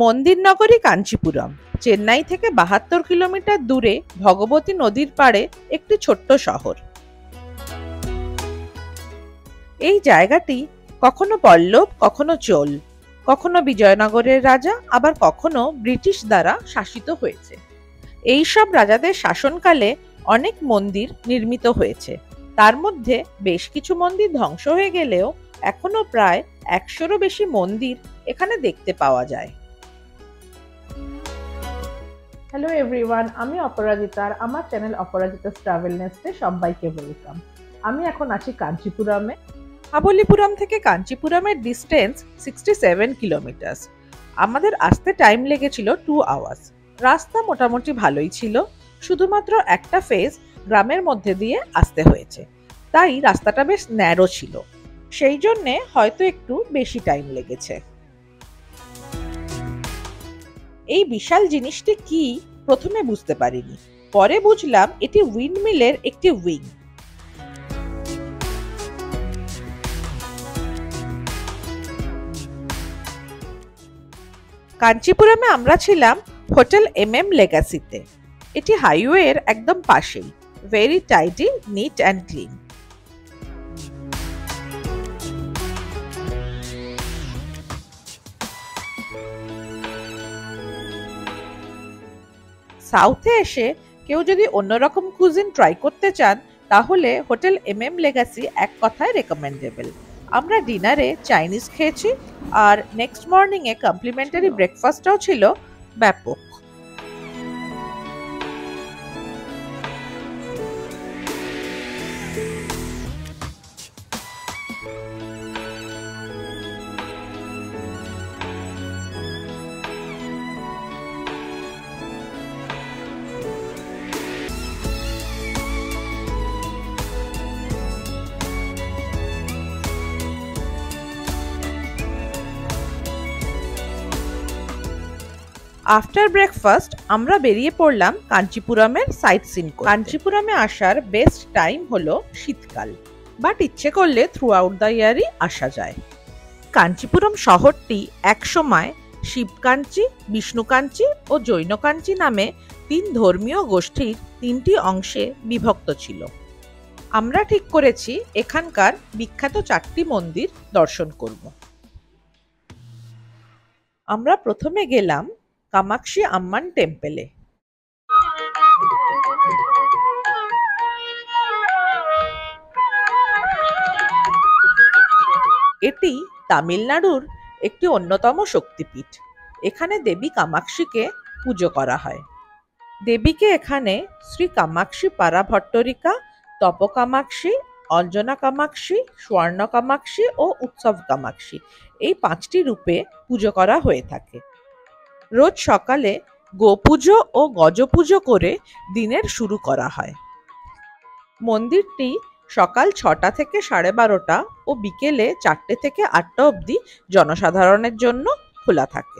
মন্দির নগরী কাঞ্চিপুরম চেন্নাই থেকে ৭২ কিলোমিটার দূরে ভগবতী নদীর পাড়ে একটি ছোট্ট শহর। এই জায়গাটি কখনো পল্লব, কখনো চোল, কখনো বিজয়নগরের রাজা, আবার কখনো ব্রিটিশ দ্বারা শাসিত হয়েছে। এই সব রাজাদের শাসনকালে অনেক মন্দির নির্মিত হয়েছে। তার মধ্যে বেশ কিছু মন্দির ধ্বংস হয়ে গেলেও এখনো প্রায় ১০০-রও বেশি মন্দির এখানে দেখতে পাওয়া যায়। হ্যালো এভরিওয়ান, আমি অপরাজিতা আর আমার চ্যানেল অপরাজিতাস ট্রাভেল নেস্টে সবাইকে ওয়েলকাম। আমি এখন আছি কাঞ্চিপুরমে। মহাবলীপুরম থেকে কাঞ্চিপুরমের ডিস্টেন্স 67 কিলোমিটার। আমাদের আসতে টাইম লেগেছিল 2 আওয়ার্স। রাস্তা মোটামুটি ভালোই ছিল, শুধুমাত্র একটা ফেজ গ্রামের মধ্যে দিয়ে আসতে হয়েছে, তাই রাস্তাটা বেশ ন্যারো ছিল, সেই জন্যে হয়তো একটু বেশি টাইম লেগেছে। এই বিশাল জিনিসটি কি প্রথমে বুঝতে পারিনি, পরে বুঝলাম এটি উইন্ডমিলের একটি উইং। কাঞ্চিপুরমে আমরা ছিলাম হোটেল MM লেগাসিতে। এটি হাইওয়ের একদম পাশেই, very tidy, neat and clean. সাউথে এসে কেউ যদি অন্যরকম কুজিন ট্রাই করতে চান তাহলে হোটেল MM লেগাসি এক কথায় রেকমেন্ডেবল। আমরা ডিনারে চাইনিজ খেয়েছি আর নেক্সট মর্নিং এ কমপ্লিমেন্টারি ব্রেকফাস্টটাও ছিল ব্যাপক। আফটার ব্রেকফাস্ট আমরা বেরিয়ে পড়লাম কাঞ্চিপুরমের সাইট সিন করতে। কাঞ্চিপুরমে আসার বেস্ট টাইম হলো শীতকাল, বাট ইচ্ছে করলে থ্রু আউট দ্য ইয়ারই আসা যায়। কাঞ্চিপুরম শহরটি একসময় শিবকাঞ্চি, বিষ্ণুকাঞ্চি ও জৈনকাঞ্চি নামে ৩ ধর্মীয় গোষ্ঠীর ৩টি অংশে বিভক্ত ছিল। আমরা ঠিক করেছি এখানকার বিখ্যাত ৪টি মন্দির দর্শন করব। আমরা প্রথমে গেলাম কামাক্ষী আম্মান টেম্পলে। এটি তামিলনাড়ুর একটি অন্যতম শক্তিপীঠ। এখানে দেবী কামাক্ষীকে পুজো করা হয়। দেবীকে এখানে শ্রী কামাক্ষী পারাভট্টরিকা, তপ কামাক্ষী, অঞ্জনা কামাক্ষী, স্বর্ণ কামাক্ষী ও উৎসব কামাক্ষী, এই 5টি রূপে পুজো করা হয়ে থাকে। রোজ সকালে গোপুজো ও গজপুজো করে দিনের শুরু করা হয়। মন্দিরটি সকাল 6টা থেকে 12:30 ও বিকেলে 4টে থেকে 8টা অবধি জনসাধারণের জন্য খোলা থাকে।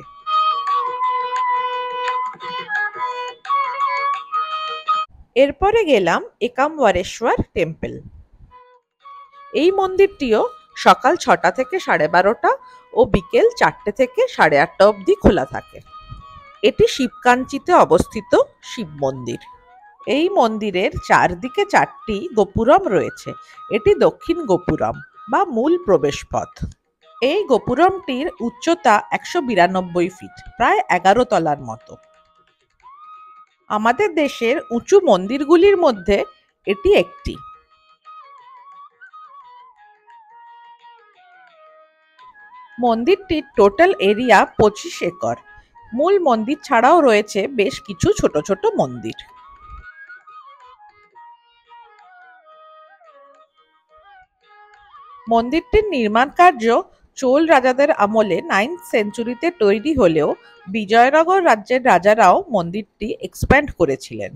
এরপরে গেলাম একাম্বরেশ্বর টেম্পল। এই মন্দিরটিও সকাল 6টা থেকে 12:30 ও বিকেল 4টে থেকে 8:30 অবধি খোলা থাকে। এটি শিবকাঞ্চিতে অবস্থিত শিব মন্দির। এই মন্দিরের চারদিকে 4টি গোপুরম রয়েছে। এটি দক্ষিণ গোপুরম বা মূল প্রবেশপথ। এই গোপুরমটির উচ্চতা 192 ফিট, প্রায় 11 তলার মতো। আমাদের দেশের উঁচু মন্দিরগুলির মধ্যে এটি একটি। মন্দিরটির টোটাল এরিয়া 25 একর। মূল মন্দির ছাড়াও রয়েছে বেশ কিছু ছোট ছোট মন্দির। মন্দিরটির নির্মাণ কার্য চোল রাজাদের আমলে 9th সেঞ্চুরিতে তৈরি হলেও বিজয়নগর রাজ্যের রাজারাও মন্দিরটি এক্সপ্যান্ড করেছিলেন।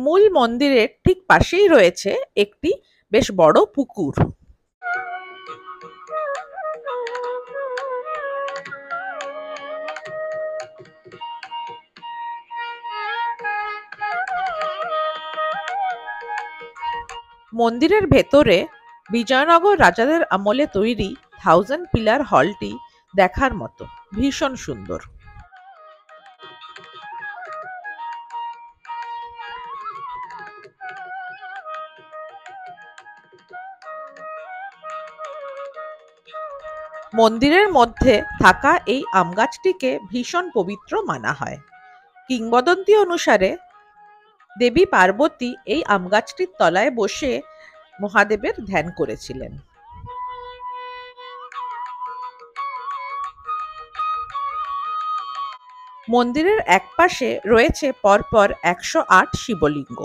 মূল মন্দিরের ঠিক পাশেই রয়েছে একটি বেশ বড় পুকুর। মন্দিরের ভেতরে বিজয়নগর রাজাদের আমলে তৈরি 1000 পিলার হলটি দেখার মতো, ভীষণ সুন্দর। মন্দিরের মধ্যে থাকা এই আম গাছটিকে ভীষণ পবিত্র মানা হয়। কিংবদন্তি অনুসারে দেবী পার্বতী এই আম গাছটির তলায় বসে মহাদেবের ধ্যান করেছিলেন। মন্দিরের একপাশে রয়েছে পরপর ১০৮ শিবলিঙ্গ।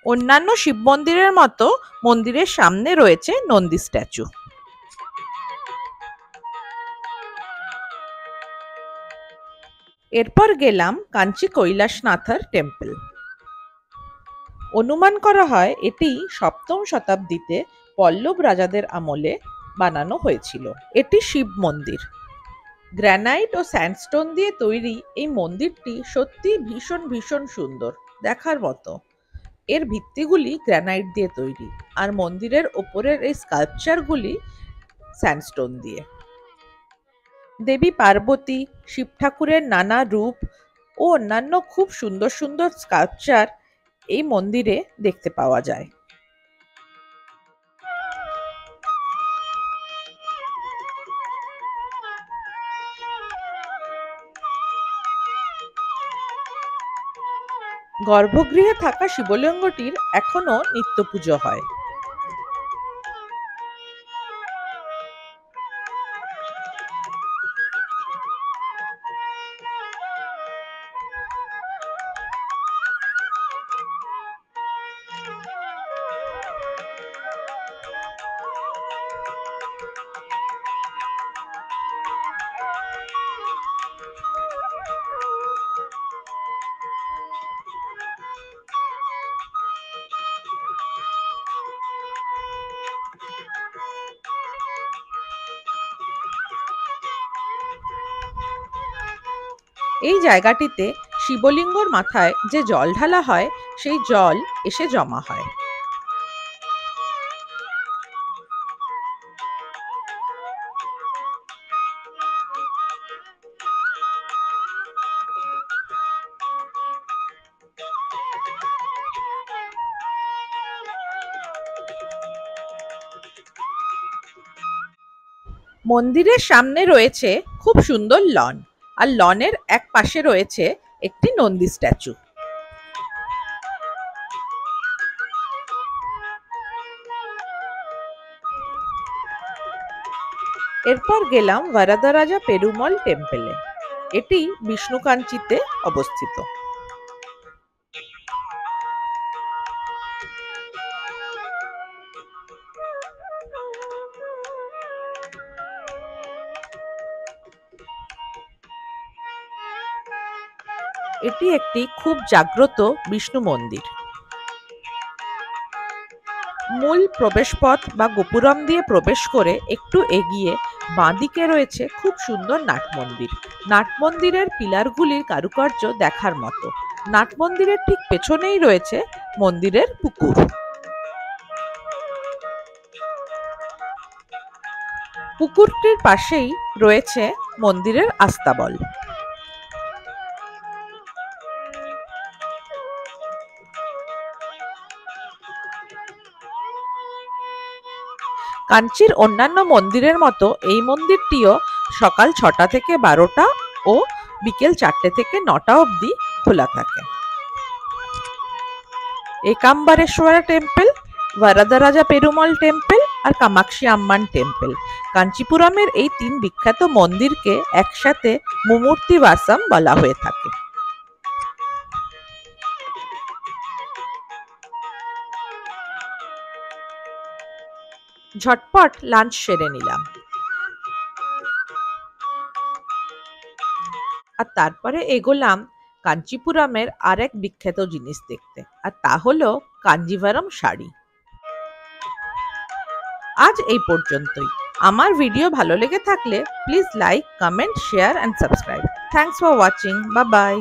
অন্যান্য শিব মন্দিরের মতো মন্দিরের সামনে রয়েছে নন্দী স্ট্যাচু। এরপর গেলাম কাঞ্চি কৈলাসনাথার টেম্পল। অনুমান করা হয় এটি সপ্তম শতাব্দীতে পল্লব রাজাদের আমলে বানানো হয়েছিল। এটি শিব মন্দির। গ্রানাইট ও স্যান্ডস্টোন দিয়ে তৈরি এই মন্দিরটি সত্যি ভীষণ ভীষণ সুন্দর, দেখার মতো। এর ভিত্তিগুলি গ্রানাইট দিয়ে তৈরি আর মন্দিরের ওপরের এই স্কাল্পচারগুলি স্যান্ডস্টোন দিয়ে। দেবী পার্বতী, শিব ঠাকুরের নানা রূপ ও অন্যান্য খুব সুন্দর সুন্দর স্কাল্পচার এই মন্দিরে দেখতে পাওয়া যায়। গর্ভগৃহে থাকা শিবলিঙ্গটির এখনো নিত্য পুজো হয়। এই জায়গাটিতে শিবলিঙ্গর মাথায় যে জল ঢালা হয় সেই জল এসে জমা হয়। মন্দিরের সামনে রয়েছে খুব সুন্দর লন, আর লনের এক পাশে রয়েছে একটি নন্দী স্ট্যাচু। এরপর গেলাম বরদরাজা পেরুমল টেম্পলে। এটি বিষ্ণুকাঞ্চিতে অবস্থিত। এটি একটি খুব জাগ্রত বিষ্ণু মন্দির। মূল প্রবেশপথ বা গোপুরম দিয়ে প্রবেশ করে একটু এগিয়ে বাঁদিকে রয়েছে খুব সুন্দর নাট মন্দির। নাট মন্দিরের পিলারগুলির কারুকার্য দেখার মতো। নাট মন্দিরের ঠিক পেছনেই রয়েছে মন্দিরের পুকুর। পুকুরটির পাশেই রয়েছে মন্দিরের আস্তাবল। কাঞ্চির অন্যান্য মন্দিরের মতো এই মন্দিরটিও সকাল ৬টা থেকে ১২টা ও বিকেল ৪টে থেকে ৯টা অবধি খোলা থাকে। একাম্বারেশ্বরা টেম্পল, বরদরাজা পেরুমল টেম্পল আর কামাক্ষী আম্মান টেম্পল। কাঞ্চিপুরমের এই ৩ বিখ্যাত মন্দিরকে একসাথে মুমূর্তি বাসম বলা হয়ে থাকে। ঝটপট লাঞ্চ সেরে নিলাম, আর তারপরে এগোলাম কাঞ্চিপুরমের আরেক বিখ্যাত জিনিস দেখতে, আর তা হলো কাঞ্জিভারম শাড়ি। আজ এই পর্যন্তই। আমার ভিডিও ভালো লেগে থাকলে please like, comment, share and subscribe. Thanks for watching. Bye bye.